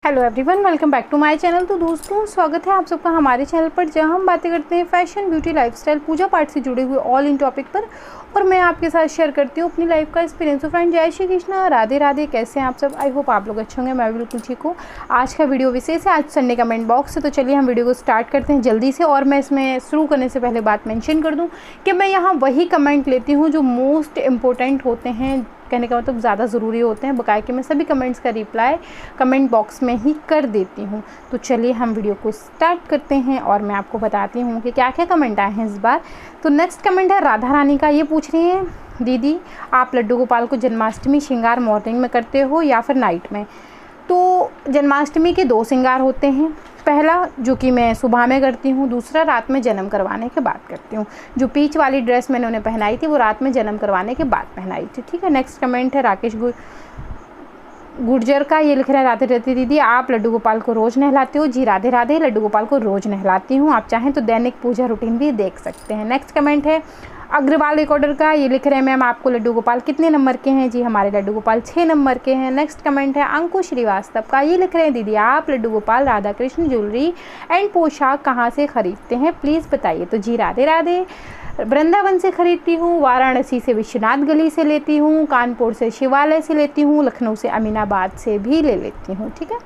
Hello everyone, welcome back to my channel. तो दोस्तों, स्वागत है आप सबका हमारे चैनल पर, जहां हम बातें करते हैं फैशन, ब्यूटी, लाइफस्टाइल, पूजा पाठ से जुड़े हुए ऑल इन टॉपिक पर। और मैं आपके साथ शेयर करती हूँ अपनी लाइफ का एक्सपीरियंस। तो फ्रेंड, जय श्री कृष्णा, राधे राधे। कैसे हैं आप सब? आई होप आप लोग अच्छे होंगे। मैं बिल्कुल ठीक हूँ। आज का वीडियो विशेष है, आज संडे कमेंट बॉक्स है। तो चलिए हम वीडियो को स्टार्ट करते हैं जल्दी से। और मैं इसमें शुरू करने से पहले बात मेंशन कर दूं कि मैं यहाँ वही कमेंट लेती हूँ जो मोस्ट इम्पोर्टेंट होते हैं, कहने का मतलब ज़्यादा ज़रूरी होते हैं, बकाया कि मैं सभी कमेंट्स का रिप्लाई कमेंट बॉक्स में ही कर देती हूँ। तो चलिए हम वीडियो को स्टार्ट करते हैं और मैं आपको बताती हूँ कि क्या क्या कमेंट आए हैं इस बार। तो नेक्स्ट कमेंट है राधा रानी का। ये पूछ रही हैं, दीदी आप लड्डू गोपाल को जन्माष्टमी श्रृंगार मॉर्निंग में करते हो या फिर नाइट में? तो जन्माष्टमी के 2 श्रृंगार होते हैं। पहला जो कि मैं सुबह में करती हूँ, दूसरा रात में जन्म करवाने के बाद करती हूँ। जो पीच वाली ड्रेस मैंने उन्हें पहनाई थी वो रात में जन्म करवाने के बाद पहनाई थी। ठीक है। नेक्स्ट कमेंट है राकेश गुर्जर का। ये लिख रहे हैं, राधे राधे दीदी आप लड्डू गोपाल को रोज़ नहलाते हो? जी राधे राधे, लड्डू गोपाल को रोज़ नहलाती हूँ। आप चाहें तो दैनिक पूजा रूटीन भी देख सकते हैं। नेक्स्ट कमेंट है अग्रवाल रिकॉर्डर का। ये लिख रहे हैं, मैम आपको लड्डू गोपाल कितने नंबर के हैं? जी हमारे लड्डू गोपाल 6 नंबर के हैं। नेक्स्ट कमेंट है अंकुश श्रीवास्तव का। ये लिख रहे हैं, दीदी आप लड्डू गोपाल, राधा कृष्ण ज्वेलरी एंड पोशाक कहाँ से ख़रीदते हैं, प्लीज़ बताइए। तो जी राधे राधे, वृंदावन से ख़रीदती हूँ, वाराणसी से विश्वनाथ गली से लेती हूँ, कानपुर से शिवालय से लेती हूँ, लखनऊ से अमीनाबाद से भी ले लेती हूँ। ठीक है।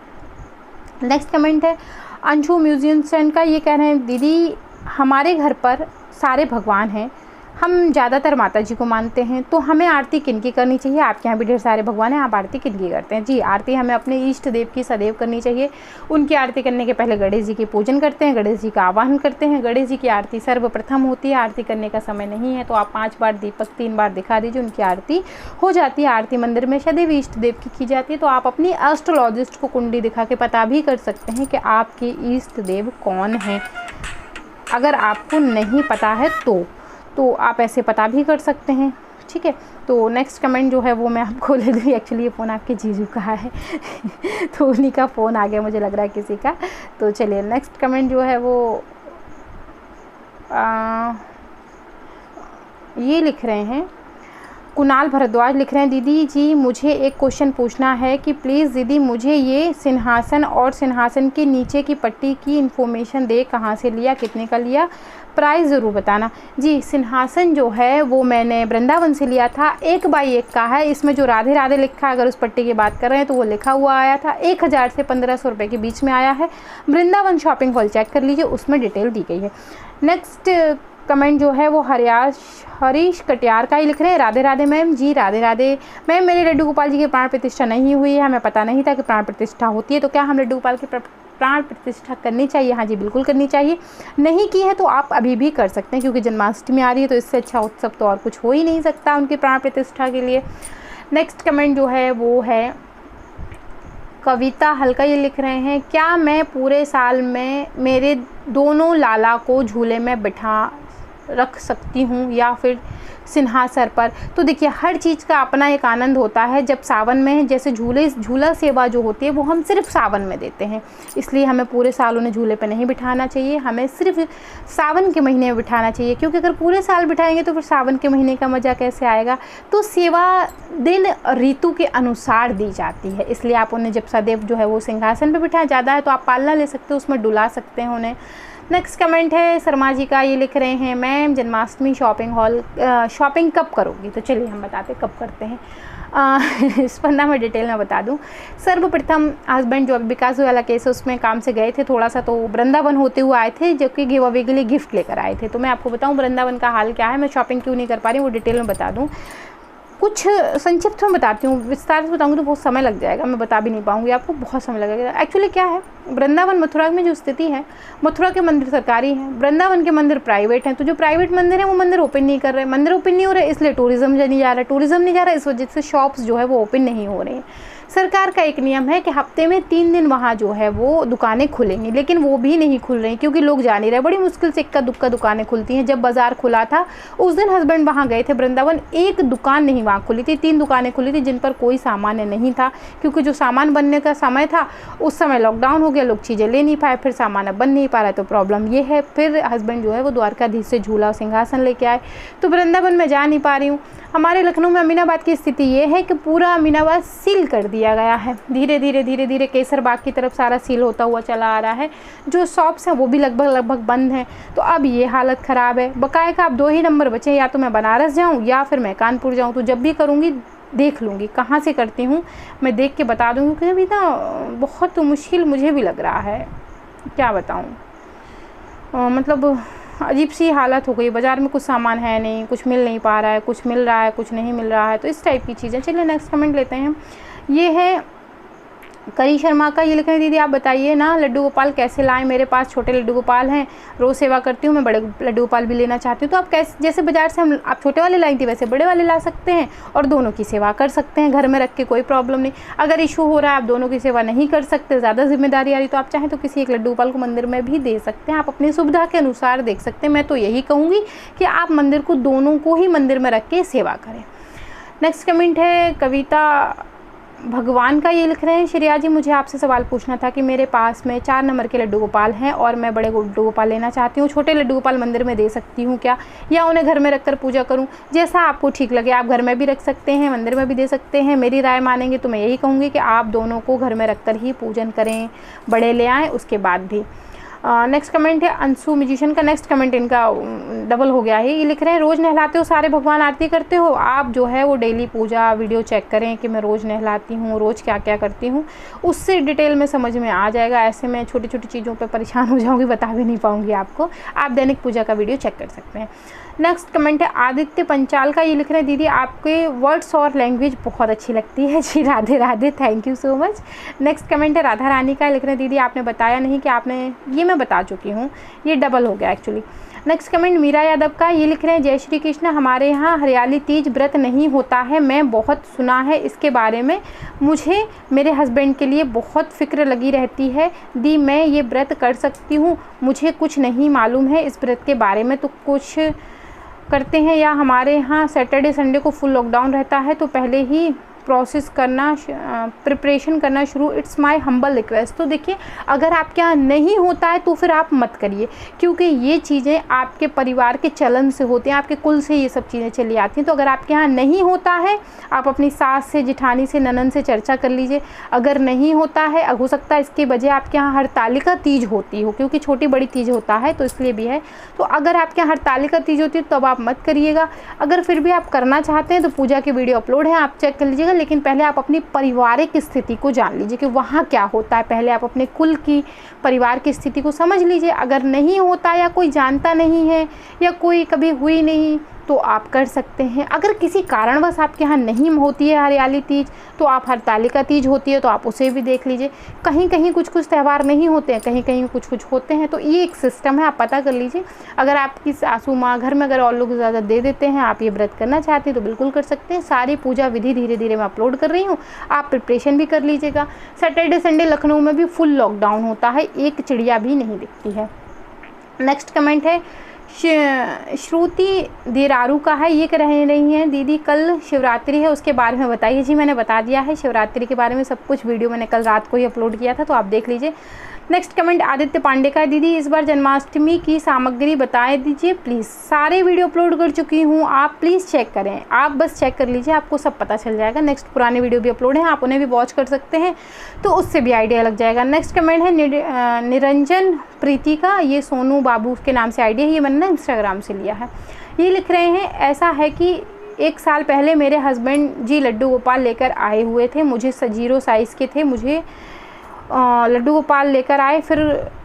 नेक्स्ट कमेंट है अंशु म्यूजियम सेंड का। ये कह रहे हैं, दीदी हमारे घर पर सारे भगवान हैं, हम ज़्यादातर माता जी को मानते हैं, तो हमें आरती किनकी करनी चाहिए? आपके यहाँ भी ढेर सारे भगवान हैं, आप आरती किनकी करते हैं? जी आरती हमें अपने इष्ट देव की सदैव करनी चाहिए। उनकी आरती करने के पहले गणेश जी की पूजन करते हैं, गणेश जी का आवाहन करते हैं। गणेश जी की आरती सर्वप्रथम होती है। आरती करने का समय नहीं है तो आप 5 बार दीपक 3 बार दिखा दीजिए, उनकी आरती हो जाती है। आरती मंदिर में सदैव इष्ट देव की जाती है। तो आप अपनी एस्ट्रोलॉजिस्ट को कुंडली दिखा के पता भी कर सकते हैं कि आपके इष्ट देव कौन हैं। अगर आपको नहीं पता है तो आप ऐसे पता भी कर सकते हैं। ठीक है। तो नेक्स्ट कमेंट जो है वो मैं आपको ले दूँ। एक्चुअली ये फ़ोन आपके जीजू का है तो उन्हीं का फ़ोन आ गया, मुझे लग रहा है किसी का। तो चलिए नेक्स्ट कमेंट जो है वो ये लिख रहे हैं, कुणाल भारद्वाज लिख रहे हैं, दीदी जी मुझे एक क्वेश्चन पूछना है कि प्लीज़ दीदी मुझे ये सिंहासन और सिंहासन के नीचे की पट्टी की इन्फॉर्मेशन दे, कहाँ से लिया, कितने का लिया, प्राइस ज़रूर बताना। जी सिंहासन जो है वो मैंने वृंदावन से लिया था, 1x1 का है। इसमें जो राधे राधे लिखा है, अगर उस पट्टी की बात कर रहे हैं तो वो लिखा हुआ आया था 1000 से 1500 रुपये के बीच में आया है। वृंदावन शॉपिंग हॉल चेक कर लीजिए, उसमें डिटेल दी गई है। नेक्स्ट कमेंट जो है वो हरीश कटियार का ही लिख रहे हैं, राधे राधे मैम। जी राधे राधे मैम, मेरे लड्डू गोपाल जी की प्राण प्रतिष्ठा नहीं हुई है, हमें पता नहीं था कि प्राण प्रतिष्ठा होती है, तो क्या हम लड्डू गोपाल की प्राण प्रतिष्ठा करनी चाहिए? हाँ जी बिल्कुल करनी चाहिए। नहीं की है तो आप अभी भी कर सकते हैं, क्योंकि जन्माष्टमी आ रही है तो इससे अच्छा उत्सव तो और कुछ हो ही नहीं सकता उनकी प्राण प्रतिष्ठा के लिए। नेक्स्ट कमेंट जो है वो है कविता हल्का। ये लिख रहे हैं, क्या मैं पूरे साल में मेरे दोनों लाला को झूले में बिठा रख सकती हूँ या फिर सिंहासन पर? तो देखिए हर चीज़ का अपना एक आनंद होता है। जब सावन में जैसे झूला सेवा जो होती है वो हम सिर्फ सावन में देते हैं, इसलिए हमें पूरे साल उन्हें झूले पे नहीं बिठाना चाहिए, हमें सिर्फ सावन के महीने में बिठाना चाहिए। क्योंकि अगर पूरे साल बिठाएंगे तो फिर सावन के महीने का मज़ा कैसे आएगा? तो सेवा दिन ऋतु के अनुसार दी जाती है, इसलिए आप उन्हें जब सदैव जो है वो सिंहासन पर बिठाएं, ज़्यादा है तो आप पालना ले सकते हो, उसमें डुला सकते हैं उन्हें। नेक्स्ट कमेंट है शर्मा जी का। ये लिख रहे हैं, मैम जन्माष्टमी शॉपिंग कब करोगी? तो चलिए हम बताते कब करते हैं। इस पर ना मैं डिटेल में बता दूं। सर्वप्रथम हस्बैंड जो अभी विकास वाला केस है उसमें काम से गए थे थोड़ा सा, तो वृंदावन होते हुए आए थे, जो कि गिव अवे के लिए गिफ्ट लेकर आए थे। तो मैं आपको बताऊं वृंदावन का हाल क्या है, मैं शॉपिंग क्यों नहीं कर पा रही हूँ वो डिटेल में बता दूँ। कुछ संक्षिप्त में बताती हूँ, विस्तार से बताऊँगी तो बहुत समय लग जाएगा, मैं बता भी नहीं पाऊँगी, आपको बहुत समय लगेगा। एक्चुअली क्या है, वृंदावन मथुरा में जो स्थिति है, मथुरा के मंदिर सरकारी हैं, वृंदावन के मंदिर प्राइवेट हैं। तो जो प्राइवेट मंदिर है वो मंदिर ओपन नहीं कर रहे, मंदिर ओपन नहीं हो रहे, इसलिए टूरिज्म नहीं जा रहा, टूरिज्म नहीं जा रहा, इस वजह से शॉप्स जो है वो ओपन नहीं हो रही हैं। सरकार का एक नियम है कि हफ्ते में 3 दिन वहाँ जो है वो दुकानें खुलेंगी, लेकिन वो भी नहीं खुल रही क्योंकि लोग जा नहीं रहे। बड़ी मुश्किल से इक्का दुक्का दुकानें खुलती हैं। जब बाज़ार खुला था उस दिन हस्बैंड वहाँ गए थे वृंदावन, एक दुकान नहीं वहाँ खुली थी, 3 दुकानें खुली थी जिन पर कोई सामान नहीं था, क्योंकि जो सामान बनने का समय था उस समय लॉकडाउन हो गया, लोग चीज़ें ले नहीं पाए, फिर सामान अब बन नहीं पा रहा है, तो प्रॉब्लम ये है। फिर हस्बैंड जो है वो द्वारकाधीश से झूला और सिंहासन लेके आए, तो वृंदावन में जा नहीं पा रही हूँ। हमारे लखनऊ में अमीनाबाद की स्थिति ये है कि पूरा अमीनाबाद सील कर दिया दिया गया है। धीरे धीरे केसर बाग की तरफ सारा सील होता हुआ चला आ रहा है। जो शॉप्स हैं वो भी लगभग बंद हैं। तो अब ये हालत ख़राब है। बकाया का अब 2 ही नंबर बचे, या तो मैं बनारस जाऊँ या फिर मैं कानपुर जाऊँ। तो जब भी करूँगी देख लूँगी कहाँ से करती हूँ, मैं देख के बता दूँगी। क्योंकि अभी ना बहुत मुश्किल मुझे भी लग रहा है, क्या बताऊँ, मतलब अजीब सी हालत हो गई। बाज़ार में कुछ सामान है नहीं, कुछ मिल नहीं पा रहा है, कुछ मिल रहा है कुछ नहीं मिल रहा है, तो इस टाइप की चीज़ें। चलिए नेक्स्ट कमेंट लेते हैं। ये है करी शर्मा का। ये लिख रहे हैं, दीदी आप बताइए ना लड्डू गोपाल कैसे लाएं, मेरे पास छोटे लड्डू गोपाल हैं, रोज़ सेवा करती हूँ, मैं बड़े लड्डू गोपाल भी लेना चाहती हूँ। तो आप कैसे, जैसे बाज़ार से हम आप छोटे वाले लाई थी वैसे बड़े वाले ला सकते हैं और दोनों की सेवा कर सकते हैं घर में रख के, कोई प्रॉब्लम नहीं। अगर इशू हो रहा है आप दोनों की सेवा नहीं कर सकते, ज़्यादा जिम्मेदारी आ रही, तो आप चाहें तो किसी एक लड्डू गोपाल को मंदिर में भी दे सकते हैं। आप अपनी सुविधा के अनुसार देख सकते हैं। मैं तो यही कहूँगी कि आप मंदिर को दोनों को ही मंदिर में रख के सेवा करें। नेक्स्ट कमेंट है कविता भगवान का। ये लिख रहे हैं, श्रेया जी मुझे आपसे सवाल पूछना था कि मेरे पास में 4 नंबर के लड्डू गोपाल हैं और मैं बड़े लड्डू गोपाल लेना चाहती हूँ। छोटे लड्डू गोपाल मंदिर में दे सकती हूँ क्या, या उन्हें घर में रखकर पूजा करूँ? जैसा आपको ठीक लगे, आप घर में भी रख सकते हैं, मंदिर में भी दे सकते हैं। मेरी राय मानेंगे तो मैं यही कहूँगी कि आप दोनों को घर में रखकर ही पूजन करें, बड़े ले आएँ उसके बाद भी। नेक्स्ट कमेंट है अंशु म्यूजिशियन का। नेक्स्ट कमेंट इनका डबल हो गया है। ये लिख रहे हैं, रोज़ नहलाते हो सारे भगवान, आरती करते हो? आप जो है वो डेली पूजा वीडियो चेक करें कि मैं रोज़ नहलाती हूँ, रोज़ क्या क्या करती हूँ, उससे डिटेल में समझ में आ जाएगा। ऐसे में छोटी छोटी चीज़ों पे परेशान हो जाऊँगी, बता भी नहीं पाऊँगी आपको। आप दैनिक पूजा का वीडियो चेक कर सकते हैं। नेक्स्ट कमेंट है आदित्य पंचाल का। ये लिख रहे हैं, दीदी आपके वर्ड्स और लैंग्वेज बहुत अच्छी लगती है। जी Radhe Radhe, thank you so much. Next comment है राधा रानी का। लिख रहे हैं, दीदी आपने बताया नहीं कि आपने, ये मैं बता चुकी हूँ, ये डबल हो गया actually. Next comment Meera Yadav का। ये लिख रहे हैं, जय श्री कृष्ण, हमारे यहाँ हरियाली तीज व्रत नहीं होता है, मैं बहुत सुना है इसके बारे में, मुझे मेरे हस्बैंड के लिए बहुत फिक्र लगी रहती है। दी मैं ये व्रत कर सकती हूँ? मुझे कुछ नहीं मालूम है इस व्रत के बारे में, तो कुछ करते हैं या हमारे यहाँ सैटरडे संडे को फुल लॉकडाउन रहता है, तो पहले ही प्रोसेस करना, प्रिपरेशन करना शुरू। It's my humble request. तो देखिए, अगर आपके यहाँ नहीं होता है तो फिर आप मत करिए, क्योंकि ये चीज़ें आपके परिवार के चलन से होती हैं, आपके कुल से ये सब चीज़ें चली आती हैं। तो अगर आपके यहाँ नहीं होता है, आप अपनी सास से, जिठानी से, ननन से चर्चा कर लीजिए। अगर नहीं होता है, हो सकता है इसके वजह आपके यहाँ हरतालिका तीज होती हो, क्योंकि छोटी बड़ी तीज होता है तो इसलिए भी है। तो अगर आपके यहाँ हरतालिका तीज होती है तो अब आप मत करिएगा। अगर फिर भी आप करना चाहते हैं तो पूजा की वीडियो अपलोड है, आप चेक कर लीजिएगा। लेकिन पहले आप अपनी पारिवारिक स्थिति को जान लीजिए कि वहाँ क्या होता है। पहले आप अपने कुल की, परिवार की स्थिति को समझ लीजिए। अगर नहीं होता या कोई जानता नहीं है या कोई कभी हुई नहीं तो आप कर सकते हैं। अगर किसी कारणवश आपके यहाँ नहीं होती है हरियाली तीज, तो आप हरतालिका तीज होती है तो आप उसे भी देख लीजिए। कहीं कहीं कुछ कुछ त्यौहार नहीं होते हैं, कहीं कहीं कुछ कुछ होते हैं। तो ये एक सिस्टम है, आप पता कर लीजिए। अगर आपकी सासू माँ घर में अगर और लोग इजाज़त दे देते हैं, आप ये व्रत करना चाहते हैं तो बिल्कुल कर सकते हैं। सारी पूजा विधि धीरे धीरे मैं अपलोड कर रही हूँ, आप प्रिपरेशन भी कर लीजिएगा। सैटरडे संडे लखनऊ में भी फुल लॉकडाउन होता है, एक चिड़िया भी नहीं दिखती है। नेक्स्ट कमेंट है श्रुति देरारू का है। ये कह रही हैं, दीदी कल शिवरात्रि है, उसके बारे में बताइए। जी मैंने बता दिया है शिवरात्रि के बारे में सब कुछ, वीडियो मैंने कल रात को ही अपलोड किया था, तो आप देख लीजिए। नेक्स्ट कमेंट आदित्य पांडे का। दीदी इस बार जन्माष्टमी की सामग्री बता दीजिए प्लीज़। सारे वीडियो अपलोड कर चुकी हूँ, आप प्लीज़ चेक करें, आप बस चेक कर लीजिए, आपको सब पता चल जाएगा। नेक्स्ट पुराने वीडियो भी अपलोड हैं, आप उन्हें भी वॉच कर सकते हैं, तो उससे भी आइडिया लग जाएगा। नेक्स्ट कमेंट है निरंजन प्रीति का। ये सोनू बाबू के नाम से आइडिया है, ये मैंने इंस्टाग्राम से लिया है। ये लिख रहे हैं, ऐसा है कि 1 साल पहले मेरे हस्बैंड जी लड्डू गोपाल लेकर आए हुए थे, मुझे 0 साइज़ के थे, मुझे लड्डू गोपाल लेकर आए। फिर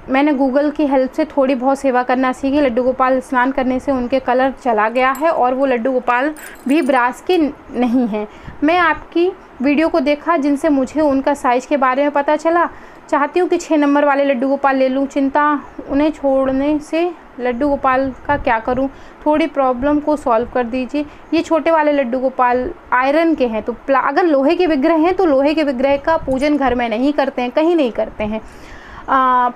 मैंने गूगल की हेल्प से थोड़ी बहुत सेवा करना सीखी। लड्डू गोपाल स्नान करने से उनके कलर चला गया है और वो लड्डू गोपाल भी ब्रास के नहीं हैं। मैं आपकी वीडियो को देखा जिनसे मुझे उनका साइज़ के बारे में पता चला। चाहती हूँ कि 6 नंबर वाले लड्डू गोपाल ले लूँ। चिंता उन्हें छोड़ने से लड्डू गोपाल का क्या करूँ, थोड़ी प्रॉब्लम को सॉल्व कर दीजिए। ये छोटे वाले लड्डू गोपाल आयरन के हैं, तो अगर लोहे के विग्रह हैं तो लोहे के विग्रह का पूजन घर में नहीं करते हैं, कहीं नहीं करते हैं।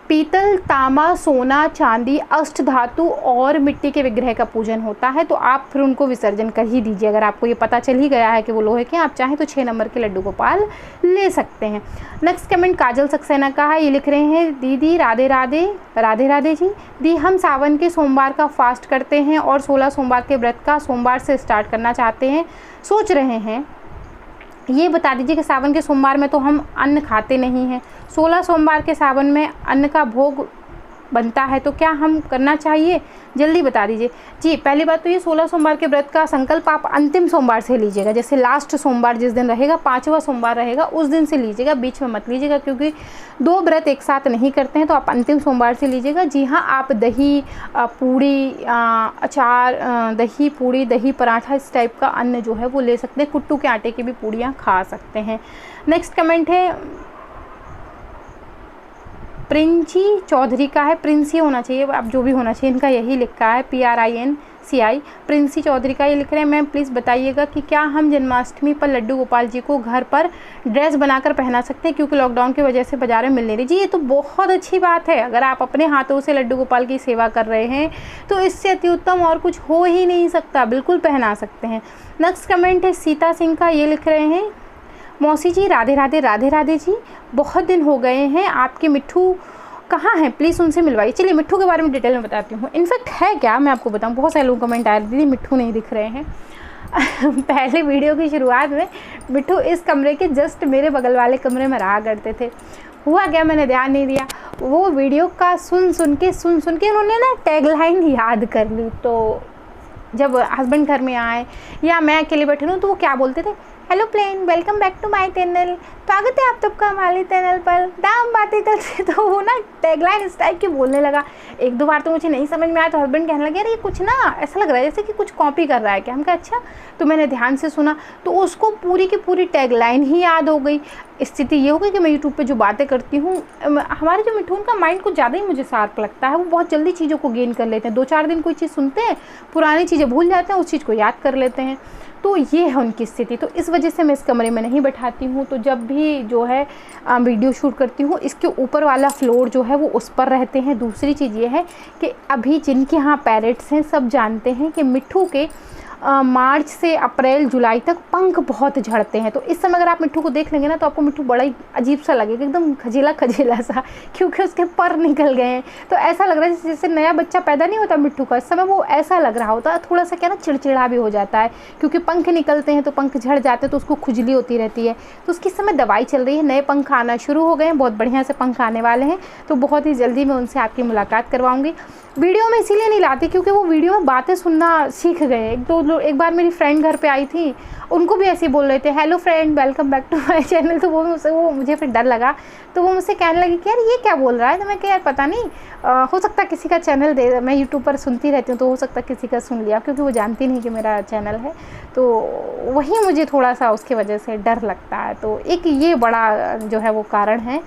पीतल, तांबा, सोना, चांदी, अष्ट धातु और मिट्टी के विग्रह का पूजन होता है, तो आप फिर उनको विसर्जन कर ही दीजिए। अगर आपको ये पता चल ही गया है कि वो लोहे के, आप चाहें तो 6 नंबर के लड्डू गोपाल ले सकते हैं। नेक्स्ट कमेंट काजल सक्सेना का है। ये लिख रहे हैं, दीदी राधे राधे, राधे राधे जी। दी हम सावन के सोमवार का फास्ट करते हैं और 16 सोमवार के व्रत का सोमवार से स्टार्ट करना चाहते हैं, सोच रहे हैं ये बता दीजिए कि सावन के सोमवार में तो हम अन्न खाते नहीं हैं, 16 सोमवार के सावन में अन्न का भोग बनता है, तो क्या हम करना चाहिए? जल्दी बता दीजिए। जी, पहली बात तो ये 16 सोमवार के व्रत का संकल्प आप अंतिम सोमवार से लीजिएगा, जैसे लास्ट सोमवार जिस दिन रहेगा, 5वां सोमवार रहेगा, उस दिन से लीजिएगा, बीच में मत लीजिएगा, क्योंकि 2 व्रत एक साथ नहीं करते हैं, तो आप अंतिम सोमवार से लीजिएगा। जी हाँ, आप दही पूड़ी, अचार, दही पूड़ी, दही पराठा, इस टाइप का अन्न जो है वो ले सकते हैं। कुट्टू के आटे की भी पूड़ियाँ खा सकते हैं। नेक्स्ट कमेंट है प्रिंसी चौधरी का है, प्रिंसी होना चाहिए, अब जो भी होना चाहिए, इनका यही लिखा है, PRINCI, प्रिंसी चौधरी का ये लिख रहे हैं। मैम प्लीज़ बताइएगा कि क्या हम जन्माष्टमी पर लड्डू गोपाल जी को घर पर ड्रेस बनाकर पहना सकते हैं, क्योंकि लॉकडाउन की वजह से बाजार में मिल नहीं रही। जी, ये तो बहुत अच्छी बात है, अगर आप अपने हाथों से लड्डू गोपाल की सेवा कर रहे हैं तो इससे अति उत्तम और कुछ हो ही नहीं सकता, बिल्कुल पहना सकते हैं। नेक्स्ट कमेंट है सीता सिंह का, ये लिख रहे हैं, मौसी जी राधे राधे, राधे राधे जी, बहुत दिन हो गए हैं, आपके मिट्ठू कहाँ हैं, प्लीज़ उनसे मिलवाइए। चलिए मिट्ठू के बारे में डिटेल में बताती हूँ। इनफैक्ट है क्या, मैं आपको बताऊँ, बहुत सारे लोग कमेंट आए, दीदी मिट्ठू नहीं दिख रहे हैं। पहले वीडियो की शुरुआत में मिट्ठू इस कमरे के जस्ट मेरे बगल वाले कमरे में रहा करते थे। हुआ क्या, मैंने ध्यान नहीं दिया, वो वीडियो का सुन सुन के उन्होंने ना टैगलाइन याद कर ली। तो जब हस्बैंड घर में आए या मैं अकेले बैठे हूँ तो वो क्या बोलते थे, hello plane, welcome back to my channel, स्वागत है आप सबका हमारे चैनल पर, दाम बातें करते। तो वो ना टैगलाइन इस टाइप की बोलने लगा। 1-2 बार तो मुझे नहीं समझ में आया, तो हस्बैंड कहने लगे, अरे ये कुछ ना ऐसा लग रहा है जैसे कि कुछ कॉपी कर रहा है क्या। हम कहा अच्छा, तो मैंने ध्यान से सुना तो उसको पूरी की पूरी टैगलाइन ही याद हो गई। स्थिति ये हो गई कि मैं यूट्यूब पे जो बातें करती हूँ, हमारे जो मिठून का माइंड कुछ ज़्यादा ही मुझे शार्प लगता है, वो बहुत जल्दी चीज़ों को गेन कर लेते हैं। 2-4 दिन कोई चीज़ सुनते हैं, पुरानी चीज़ें भूल जाते हैं, उस चीज़ को याद कर लेते हैं। तो ये है उनकी स्थिति। तो इस वजह से मैं इस कमरे में नहीं बैठाती हूँ। तो जब भी जो है वीडियो शूट करती हूँ, इसके ऊपर वाला फ्लोर जो है वो उस पर रहते हैं। दूसरी चीज़ ये है कि अभी जिनके यहाँ पैरेट्स हैं सब जानते हैं कि मिट्ठू के मार्च से अप्रैल जुलाई तक पंख बहुत झड़ते हैं। तो इस समय अगर आप मिट्ठू को देख लेंगे ना तो आपको मिट्ठू बड़ा ही अजीब सा लगेगा, एकदम खजेला खजेला सा, क्योंकि उसके पर निकल गए हैं। तो ऐसा लग रहा है जैसे नया बच्चा पैदा नहीं होता मिट्ठू का, इस समय वो ऐसा लग रहा होता है। थोड़ा सा क्या ना चिड़चिड़ा भी हो जाता है, क्योंकि पंख निकलते हैं तो पंख झड़ जाते हैं, तो उसको खुजली होती रहती है। तो उसकी समय दवाई चल रही है, नए पंख आना शुरू हो गए हैं, बहुत बढ़िया से पंख आने वाले हैं। तो बहुत ही जल्दी मैं उनसे आपकी मुलाकात करवाऊँगी। वीडियो में इसीलिए नहीं लाती क्योंकि वो वीडियो में बातें सुनना सीख गए। एक बार मेरी फ्रेंड घर पे आई थी, उनको भी ऐसे ही बोल रहे थे, hello friend, welcome back to my channel. तो वो मुझे फिर डर लगा, तो वो मुझसे कहने लगी कि यार ये क्या बोल रहा है। तो मैं कहा यार पता नहीं, हो सकता किसी का चैनल दे, मैं यूट्यूब पर सुनती रहती हूँ, तो हो सकता किसी का सुन लिया, क्योंकि वो जानती नहीं कि मेरा चैनल है। तो वही मुझे थोड़ा सा उसकी वजह से डर लगता है। तो एक ये बड़ा जो है वो कारण है।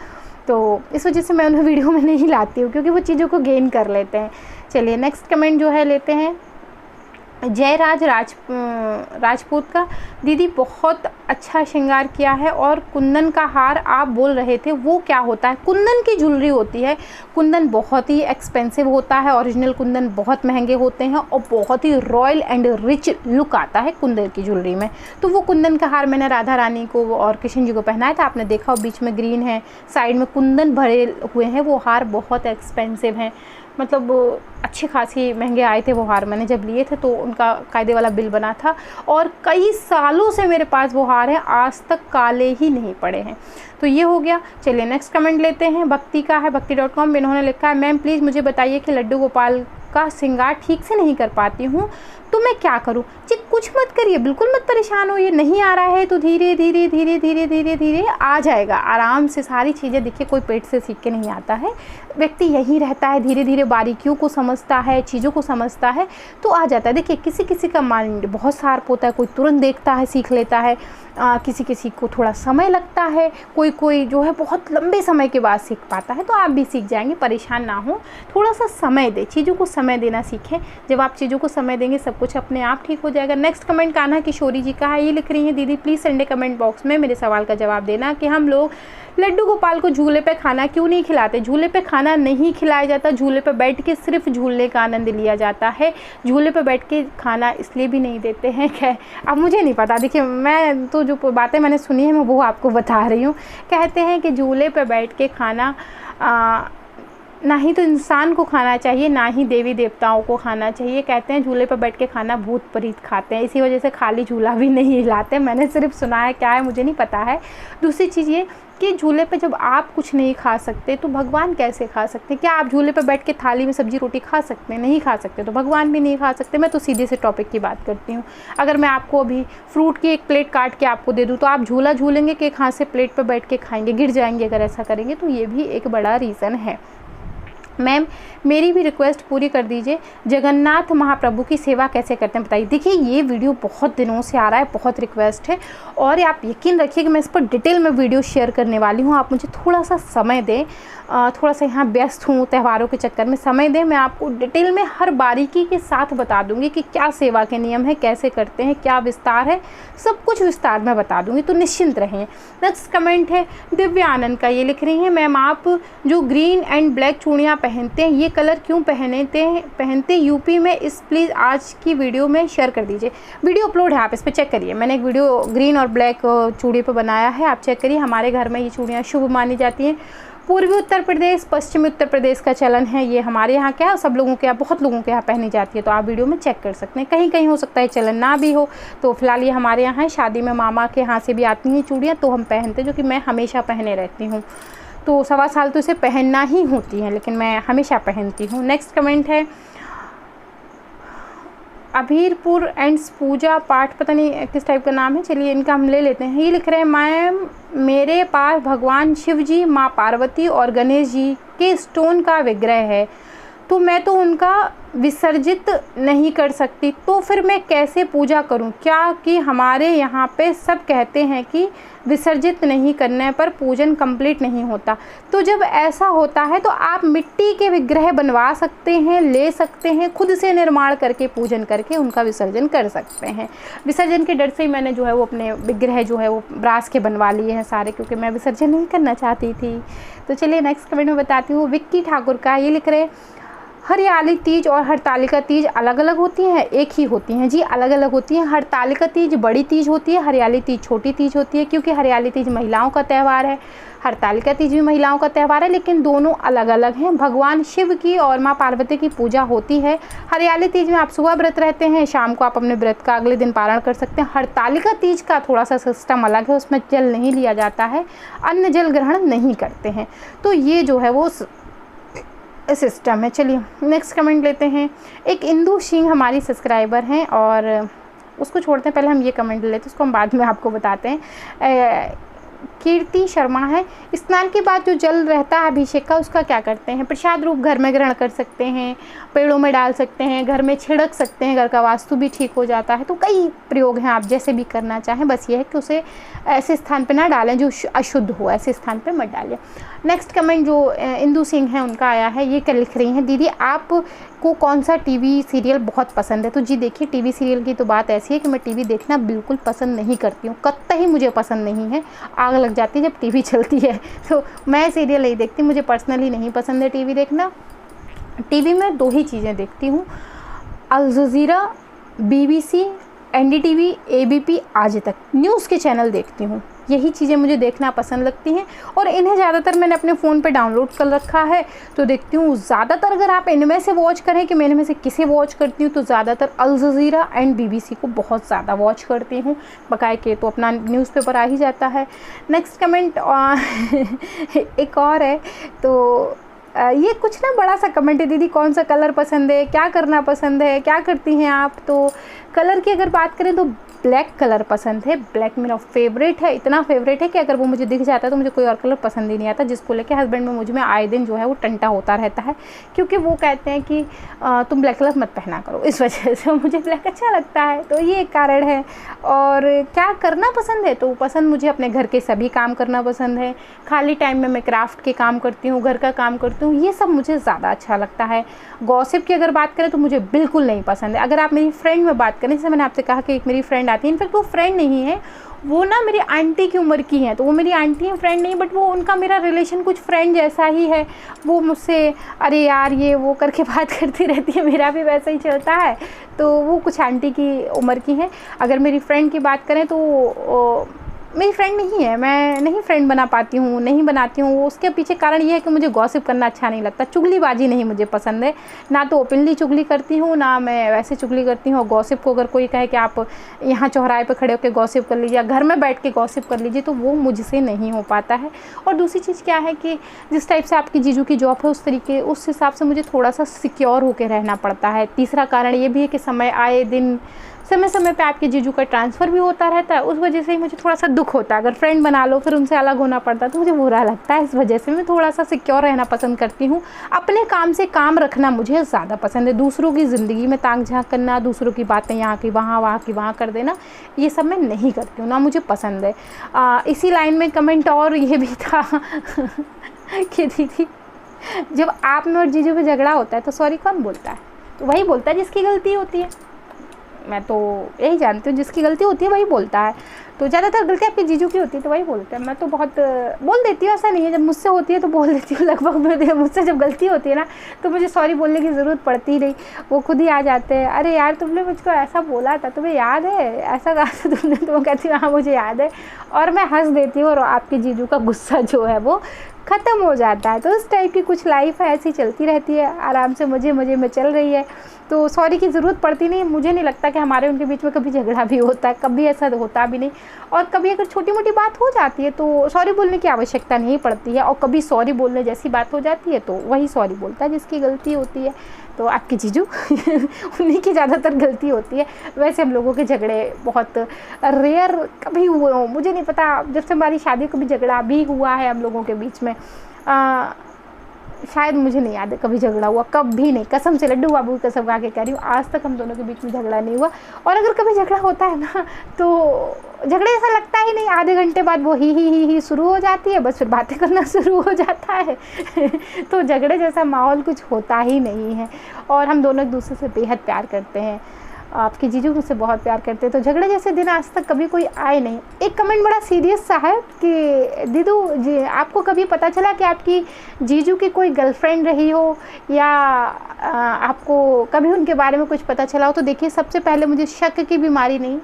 तो इस वजह से मैं उन्हें वीडियो में नहीं लाती हूँ, क्योंकि वो चीज़ों को गेन कर लेते हैं। चलिए नेक्स्ट कमेंट जो है लेते हैं जयराज राजपूत का, दीदी बहुत अच्छा श्रृंगार किया है, और कुंदन का हार आप बोल रहे थे वो क्या होता है? कुंदन की ज्वेलरी होती है। कुंदन बहुत ही एक्सपेंसिव होता है, ओरिजिनल कुंदन बहुत महंगे होते हैं, और बहुत ही रॉयल एंड रिच लुक आता है कुंदन की ज्वेलरी में। तो वो कुंदन का हार मैंने राधा रानी को और कृष्ण जी को पहनाया था, आपने देखा, और बीच में ग्रीन है, साइड में कुंदन भरे हुए हैं। वो हार बहुत एक्सपेंसिव हैं, मतलब अच्छी खासी महंगे आए थे वो हार। मैंने जब लिए थे तो उनका कायदे वाला बिल बना था, और कई सालों से मेरे पास वो हार है, आज तक काले ही नहीं पड़े हैं। तो ये हो गया। चलिए नेक्स्ट कमेंट लेते हैं, भक्ति का है, भक्ति.com। इन्होंने लिखा है, मैम प्लीज़ मुझे बताइए कि लड्डू गोपाल का श्रृंगार ठीक से नहीं कर पाती हूँ, तो मैं क्या करूँ? जी कुछ मत करिए, बिल्कुल मत परेशान होइए। नहीं आ रहा है तो धीरे धीरे धीरे धीरे धीरे धीरे आ जाएगा, आराम से सारी चीज़ें। देखिए कोई पेट से सीख के नहीं आता है, व्यक्ति यहीं रहता है, धीरे धीरे बारीकियों को समझता है, चीज़ों को समझता है, तो आ जाता है। देखिए किसी किसी का माइंड बहुत शार्प होता है, कोई तुरंत देखता है सीख लेता है, किसी किसी को थोड़ा समय लगता है, कोई जो है बहुत लंबे समय के बाद सीख पाता है। तो आप भी सीख जाएंगे, परेशान ना हो, थोड़ा सा समय दें, चीज़ों को समय देना सीखें। जब आप चीज़ों को समय देंगे सब कुछ अपने आप ठीक हो जाएगा। नेक्स्ट कमेंट कान्हा किशोरी जी का है, ये लिख रही हैं, दीदी प्लीज़ संडे कमेंट बॉक्स में मेरे सवाल का जवाब देना कि हम लोग लड्डू गोपाल को झूले पे खाना क्यों नहीं खिलाते? झूले पे खाना नहीं खिलाया जाता, झूले पे बैठ के सिर्फ झूलने का आनंद लिया जाता है। झूले पे बैठ के खाना इसलिए भी नहीं देते हैं क्या? अब मुझे नहीं पता, देखिए मैं तो जो बातें मैंने सुनी है मैं वो आपको बता रही हूँ। कहते हैं कि झूले पे बैठ के खाना ना ही तो इंसान को खाना चाहिए, ना ही देवी देवताओं को खाना चाहिए। कहते हैं झूले पर बैठ के खाना भूत प्रेत खाते हैं, इसी वजह से खाली झूला भी नहीं हिलाते। मैंने सिर्फ सुना है, क्या है मुझे नहीं पता है। दूसरी चीज़ ये कि झूले पे जब आप कुछ नहीं खा सकते तो भगवान कैसे खा सकते? क्या आप झूले पे बैठ के थाली में सब्जी रोटी खा सकते हैं? नहीं खा सकते, तो भगवान भी नहीं खा सकते। मैं तो सीधे से टॉपिक की बात करती हूँ। अगर मैं आपको अभी फ्रूट की एक प्लेट काट के आपको दे दूँ तो आप झूला झूलेंगे कि एक हाथ से प्लेट पर बैठ के खाएंगे? गिर जाएंगे अगर ऐसा करेंगे। तो ये भी एक बड़ा रीज़न है। मैम मेरी भी रिक्वेस्ट पूरी कर दीजिए, जगन्नाथ महाप्रभु की सेवा कैसे करते हैं बताइए। देखिए ये वीडियो बहुत दिनों से आ रहा है, बहुत रिक्वेस्ट है और आप यकीन रखिए कि मैं इस पर डिटेल में वीडियो शेयर करने वाली हूँ। आप मुझे थोड़ा सा समय दें, थोड़ा सा यहाँ व्यस्त हूँ त्योहारों के चक्कर में, समय दें। मैं आपको डिटेल में हर बारीकी के साथ बता दूँगी कि क्या सेवा के नियम है, कैसे करते हैं, क्या विस्तार है, सब कुछ विस्तार में बता दूँगी, तो निश्चिंत रहें। नेक्स्ट कमेंट है दिव्या आनंद का, ये लिख रही हैं मैम आप जो ग्रीन एंड ब्लैक चूड़ियाँ पहनते हैं ये कलर क्यों पहनते यूपी में, इस प्लीज़ आज की वीडियो में शेयर कर दीजिए। वीडियो अपलोड है, आप इस पर चेक करिए। मैंने एक वीडियो ग्रीन और ब्लैक चूड़ी पर बनाया है, आप चेक करिए। हमारे घर में ये चूड़ियाँ शुभ मानी जाती हैं। पूर्वी उत्तर प्रदेश, पश्चिमी उत्तर प्रदेश का चलन है ये, हमारे यहाँ क्या है, सब लोगों के यहाँ, बहुत लोगों के यहाँ पहनी जाती है। तो आप वीडियो में चेक कर सकते हैं, कहीं कहीं हो सकता है चलन ना भी हो। तो फिलहाल ये हमारे यहाँ है। शादी में मामा के यहाँ से भी आती हैं चूड़ियाँ, तो हम पहनते हैं, जो कि मैं हमेशा पहने रहती हूँ। तो 1.25 साल तो इसे पहनना ही होती है, लेकिन मैं हमेशा पहनती हूँ। नेक्स्ट कमेंट है अभीरपुर एंड्स पूजा पाठ, पता नहीं किस टाइप का नाम है, चलिए इनका हम ले लेते हैं। ये लिख रहे हैं मैम मेरे पास भगवान शिव जी, माँ पार्वती और गणेश जी के स्टोन का विग्रह है, तो मैं तो उनका विसर्जित नहीं कर सकती, तो फिर मैं कैसे पूजा करूं? क्या कि हमारे यहाँ पे सब कहते हैं कि विसर्जित नहीं करने पर पूजन कंप्लीट नहीं होता। तो जब ऐसा होता है तो आप मिट्टी के विग्रह बनवा सकते हैं, ले सकते हैं, खुद से निर्माण करके पूजन करके उनका विसर्जन कर सकते हैं। विसर्जन के डर से ही मैंने जो है वो अपने विग्रह जो है वो ब्रास के बनवा लिए हैं सारे, क्योंकि मैं विसर्जन नहीं करना चाहती थी। तो चलिए नेक्स्ट कमेंट में बताती हूँ। विक्की ठाकुर का, ये लिख रहे हरियाली तीज और हरतालिका तीज अलग अलग होती हैं? एक ही होती हैं जी, अलग अलग होती हैं। हरतालिका तीज बड़ी तीज होती है, हरियाली तीज छोटी तीज होती है, क्योंकि हरियाली तीज महिलाओं का त्यौहार है, हरतालिका तीज भी महिलाओं का त्यौहार है, लेकिन दोनों अलग अलग हैं। भगवान शिव की और माँ पार्वती की पूजा होती है। हरियाली तीज में आप सुबह व्रत रहते हैं, शाम को आप अपने व्रत का अगले दिन पारण कर सकते हैं। हरतालिका तीज का थोड़ा सा सिस्टम अलग है, उसमें जल नहीं लिया जाता है, अन्न जल ग्रहण नहीं करते हैं। तो ये जो है वो सिस्टम है। चलिए नेक्स्ट कमेंट लेते हैं। एक इंदू सिंह हमारी सब्सक्राइबर हैं और उसको छोड़ते हैं, पहले हम ये कमेंट ले लेते हैं, उसको हम बाद में आपको बताते हैं। कीर्ति शर्मा है, स्नान के बाद जो जल रहता है अभिषेक का, उसका क्या करते हैं? प्रसाद रूप घर में ग्रहण कर सकते हैं, पेड़ों में डाल सकते हैं, घर में छिड़क सकते हैं, घर का वास्तु भी ठीक हो जाता है। तो कई प्रयोग हैं, आप जैसे भी करना चाहें, बस ये है कि उसे ऐसे स्थान पे ना डालें जो अशुद्ध हो, ऐसे स्थान पे मत डालें। नेक्स्ट कमेंट जो इंदू सिंह है उनका आया है, ये क्या लिख रही हैं, दीदी आपको कौन सा टीवी सीरियल बहुत पसंद है? तो जी देखिए, टीवी सीरियल की तो बात ऐसी है कि मैं टीवी देखना बिल्कुल पसंद नहीं करती हूँ, कतई मुझे पसंद नहीं है। आग लग जाती है जब टीवी चलती है, तो मैं सीरियल नहीं देखती, मुझे पर्सनली नहीं पसंद है टीवी देखना। टीवी में 2 ही चीज़ें देखती हूँ, Al Jazeera, BBC, NDTV, ABP, आज तक न्यूज़ के चैनल देखती हूँ। यही चीज़ें मुझे देखना पसंद लगती हैं और इन्हें ज़्यादातर मैंने अपने फ़ोन पे डाउनलोड कर रखा है, तो देखती हूँ। ज़्यादातर अगर आप इनमें से वॉच करें कि मैं इनमें से किसे वॉच करती हूँ, तो ज़्यादातर अल जज़ीरा एंड BBC को बहुत ज़्यादा वॉच करती हूँ। बकाए के तो अपना न्यूज़पेपर आ ही जाता है। नेक्स्ट कमेंट एक और है, तो ये कुछ ना बड़ा सा कमेंट है, दीदी कौन सा कलर पसंद है, क्या करना पसंद है, क्या करती हैं आप? तो कलर की अगर बात करें तो ब्लैक कलर पसंद है। ब्लैक मेरा फेवरेट है, इतना फेवरेट है कि अगर वो मुझे दिख जाता है तो मुझे कोई और कलर पसंद ही नहीं आता, जिसको लेके हस्बैंड में मुझ में आए दिन जो है वो टंटा होता रहता है, क्योंकि वो कहते हैं कि तुम ब्लैक कलर मत पहना करो, इस वजह से मुझे ब्लैक अच्छा लगता है। तो ये एक कारण है। और क्या करना पसंद है, तो पसंद मुझे अपने घर के सभी काम करना पसंद है। खाली टाइम में मैं क्राफ्ट के काम करती हूँ, घर का काम करती हूँ, ये सब मुझे ज़्यादा अच्छा लगता है। गॉसिप की अगर बात करें तो मुझे बिल्कुल नहीं पसंद है। अगर आप मेरी फ्रेंड में बात करें, जैसे मैंने आपसे कहा कि एक मेरी फ्रेंड आती है, इनफैक्ट वो फ्रेंड नहीं है, वो ना मेरी आंटी की उम्र की हैं, तो वो मेरी आंटी है, फ्रेंड नहीं, बट वो उनका मेरा रिलेशन कुछ फ्रेंड जैसा ही है। वो मुझसे अरे यार ये वो करके बात करती रहती है, मेरा भी वैसा ही चलता है। तो वो कुछ आंटी की उम्र की हैं। अगर मेरी फ्रेंड की बात करें तो मेरी फ्रेंड नहीं है, मैं नहीं फ्रेंड बना पाती हूँ, नहीं बनाती हूँ। उसके पीछे कारण ये है कि मुझे गॉसिप करना अच्छा नहीं लगता, चुगलीबाजी नहीं मुझे पसंद है। ना तो ओपनली चुगली करती हूँ, ना मैं वैसे चुगली करती हूँ। गॉसिप को अगर कोई कहे कि आप यहाँ चौराहे पे खड़े होकर गॉसिप कर लीजिए या घर में बैठ के गॉसिप कर लीजिए, तो वो मुझसे नहीं हो पाता है। और दूसरी चीज़ क्या है कि जिस टाइप से आपकी जीजू की जॉब है उस हिसाब से मुझे थोड़ा सा सिक्योर होकर रहना पड़ता है। तीसरा कारण ये भी है कि समय समय पे आपके जीजू का ट्रांसफ़र भी होता रहता है, उस वजह से ही मुझे थोड़ा सा दुख होता है। अगर फ्रेंड बना लो फिर उनसे अलग होना पड़ता है तो मुझे बुरा लगता है। इस वजह से मैं थोड़ा सा सिक्योर रहना पसंद करती हूँ। अपने काम से काम रखना मुझे ज़्यादा पसंद है। दूसरों की ज़िंदगी में ताक झाँक करना, दूसरों की बातें यहाँ की वहाँ कर देना, ये सब मैं नहीं करती हूँ, ना मुझे पसंद है। इसी लाइन में कमेंट और ये भी था कि दीदी जब आप में और जीजू में झगड़ा होता है तो सॉरी कौन बोलता है? तो वही बोलता है जिसकी गलती होती है। मैं तो यही जानती हूँ, जिसकी गलती होती है वही बोलता है। तो ज़्यादातर गलती आपके जीजू की होती है तो वही बोलते हैं। मैं तो बहुत बोल देती हूँ, ऐसा नहीं है। जब मुझसे होती है तो बोल देती हूँ लगभग। मुझसे जब गलती होती है ना तो मुझे सॉरी बोलने की ज़रूरत पड़ती ही नहीं। वो खुद ही आ जाते हैं, अरे यार तुमने मुझको ऐसा बोला था, तुम्हें याद है, ऐसा कहा था तुमने? तो वो कहती हूँ हाँ मुझे याद है, और मैं हंस देती हूँ और आपके जीजू का गुस्सा जो है वो ख़त्म हो जाता है। तो इस टाइप की कुछ लाइफ है, ऐसी चलती रहती है, आराम से मज़े में चल रही है। तो सॉरी की ज़रूरत पड़ती नहीं। मुझे नहीं लगता कि हमारे उनके बीच में कभी झगड़ा भी होता है, कभी ऐसा होता भी नहीं। और कभी अगर छोटी मोटी बात हो जाती है तो सॉरी बोलने की आवश्यकता नहीं पड़ती है। और कभी सॉरी बोलने जैसी बात हो जाती है तो वही सॉरी बोलता है जिसकी गलती होती है। तो आपके जीजू उन्हीं की ज़्यादातर गलती होती है। वैसे हम लोगों के झगड़े बहुत रेयर कभी हुए हों, मुझे नहीं पता। जब से हमारी शादी कभी झगड़ा भी हुआ है हम लोगों के बीच में, शायद मुझे नहीं याद है कभी झगड़ा हुआ, कभी नहीं। कसम से, लड्डू बाबू की कसम खा के कह रही हूँ, आज तक हम दोनों के बीच में झगड़ा नहीं हुआ। और अगर कभी झगड़ा होता है ना तो झगड़े ऐसा लगता ही नहीं। आधे घंटे बाद वो ही शुरू हो जाती है, बस फिर बातें करना शुरू हो जाता है तो झगड़े जैसा माहौल कुछ होता ही नहीं है। और हम दोनों एक दूसरे से बेहद प्यार करते हैं। आपके जीजू मुझसे बहुत प्यार करते हैं। तो झगड़े जैसे दिन आज तक कभी कोई आए नहीं। एक कमेंट बड़ा सीरियस सा है कि दीदू जी आपको कभी पता चला कि आपकी जीजू की कोई गर्लफ्रेंड रही हो या आपको कभी उनके बारे में कुछ पता चला हो? तो देखिए, सबसे पहले मुझे शक की बीमारी नहीं,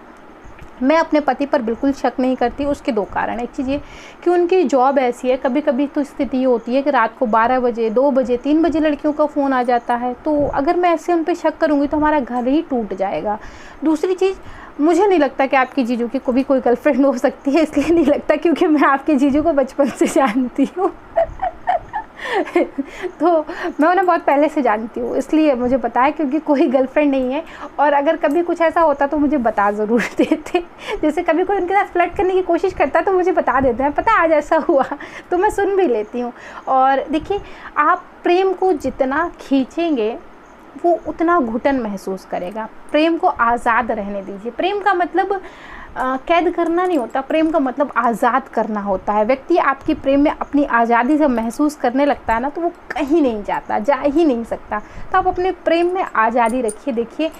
मैं अपने पति पर बिल्कुल शक नहीं करती। उसके दो कारण। एक चीज़ ये कि उनकी जॉब ऐसी है, कभी कभी तो स्थिति होती है कि रात को 12 बजे, 2 बजे, 3 बजे लड़कियों का फ़ोन आ जाता है। तो अगर मैं ऐसे उन पर शक करूँगी तो हमारा घर ही टूट जाएगा। दूसरी चीज़, मुझे नहीं लगता कि आपकी जीजू की कभी कोई गर्लफ्रेंड हो सकती है। इसलिए नहीं लगता क्योंकि मैं आपके जीजू को बचपन से जानती हूँ तो मैं उन्हें बहुत पहले से जानती हूँ, इसलिए मुझे पता है क्योंकि कोई गर्लफ्रेंड नहीं है। और अगर कभी कुछ ऐसा होता तो मुझे बता ज़रूर देते। जैसे कभी कोई उनके साथ फ्लर्ट करने की कोशिश करता तो मुझे बता देते हैं, पता आज ऐसा हुआ, तो मैं सुन भी लेती हूँ। और देखिए, आप प्रेम को जितना खींचेंगे वो उतना घुटन महसूस करेगा। प्रेम को आज़ाद रहने दीजिए। प्रेम का मतलब कैद करना नहीं होता, प्रेम का मतलब आज़ाद करना होता है। व्यक्ति आपकी प्रेम में अपनी आज़ादी से महसूस करने लगता है ना तो वो कहीं नहीं जाता, जा ही नहीं सकता। तो आप अपने प्रेम में आज़ादी रखिए। देखिए,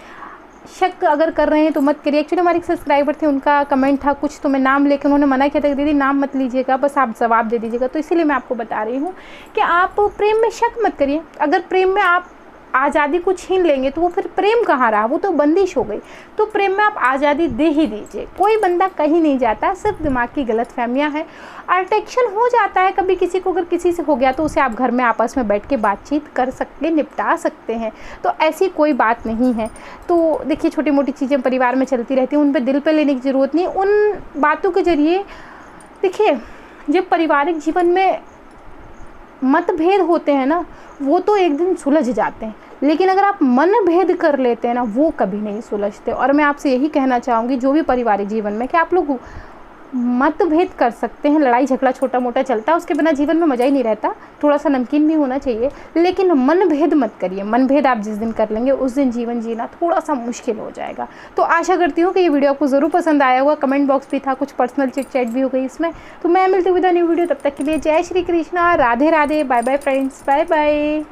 शक अगर कर रहे हैं तो मत करिए। एक्चुअली हमारे एक सब्सक्राइबर थे, उनका कमेंट था कुछ, तो मैं नाम लेकर उन्होंने मना किया था कि दीदी नाम मत लीजिएगा, बस आप जवाब दे दीजिएगा। तो इसीलिए मैं आपको बता रही हूँ कि आप प्रेम में शक मत करिए। अगर प्रेम में आप आज़ादी को छीन लेंगे तो वो फिर प्रेम कहाँ रहा, वो तो बंदिश हो गई। तो प्रेम में आप आज़ादी दे ही दीजिए। कोई बंदा कहीं नहीं जाता, सिर्फ दिमाग की गलतफहमियां हैं। अट्रैक्शन हो जाता है कभी किसी को, अगर किसी से हो गया तो उसे आप घर में आपस में बैठ के बातचीत कर सकते, निपटा सकते हैं। तो ऐसी कोई बात नहीं है। तो देखिए, छोटी मोटी चीज़ें परिवार में चलती रहती हैं, उन पर दिल पे लेने की ज़रूरत नहीं। उन बातों के ज़रिए देखिए, जब पारिवारिक जीवन में मतभेद होते हैं ना, वो तो एक दिन सुलझ जाते हैं, लेकिन अगर आप मन भेद कर लेते हैं ना, वो कभी नहीं सुलझते। और मैं आपसे यही कहना चाहूँगी, जो भी पारिवारिक जीवन में, कि आप लोग मतभेद कर सकते हैं, लड़ाई झगड़ा छोटा मोटा चलता है, उसके बिना जीवन में मज़ा ही नहीं रहता। थोड़ा सा नमकीन भी होना चाहिए, लेकिन मन भेद मत करिए। मन भेद आप जिस दिन कर लेंगे उस दिन जीवन जीना थोड़ा सा मुश्किल हो जाएगा। तो आशा करती हूँ कि ये वीडियो आपको ज़रूर पसंद आया होगा। कमेंट बॉक्स भी था, कुछ पर्सनल चिट चैट भी हो गई इसमें। तो मैं मिलती हूँ विद अ न्यू वीडियो, तब तक के लिए जय Shri Krishna, Radhe Radhe, bye bye friends, bye bye.